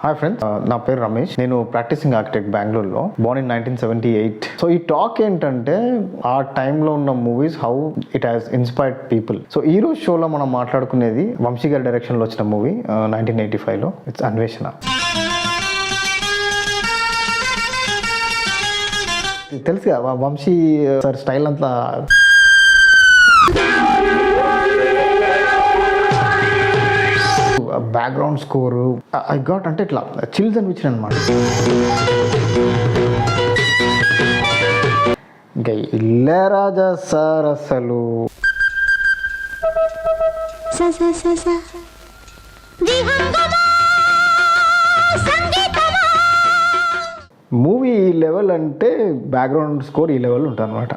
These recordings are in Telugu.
హాయ్ ఫ్రెండ్స్, నా పేరు రమేష్. నేను ప్రాక్టీసింగ్ ఆర్కిటెక్ట్ బెంగళూరులో. Born in 1978. సో ఈ టాక్ ఏంటంటే ఆ టైంలో ఉన్న movies how it has inspired people. So ఈ రోజు షోలో మనం మాట్లాడుకునేది వంశీ గారి డైరెక్షన్లో వచ్చిన మూవీ 1985లో. ఇట్స్ అన్వేషణ. తెలుసుగా వంశీ సార్ స్టైల్ అంతా బ్యాక్గ్రౌండ్ స్కోరు ఐ గాట్ అంటే ఇట్లా చిల్స్ అనిపించిన అనమాట. ఇంకా ఇళయరాజా సార్ అసలు మూవీ ఈ లెవెల్ అంటే బ్యాక్గ్రౌండ్ స్కోర్ ఈ లెవెల్ ఉంటుంది అనమాట.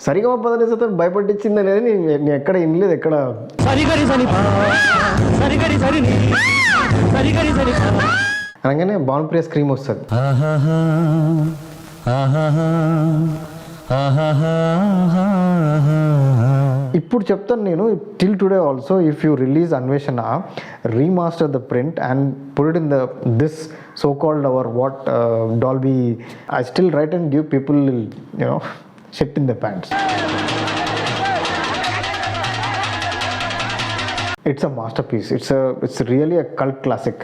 సరిగా పదనేసతో భయపట్టించింది అనేది నేను ఎక్కడ వినలేదు. ఎక్కడ అనగానే భానుప్రియ స్క్రీమ్ వస్తుంది. ఇప్పుడు చెప్తాను నేను, till today also if you release Anveshana, remaster the print and put it in this so called our what Dolby, I still right and give people you know shit in the pants. It's a masterpiece. It's really a cult classic.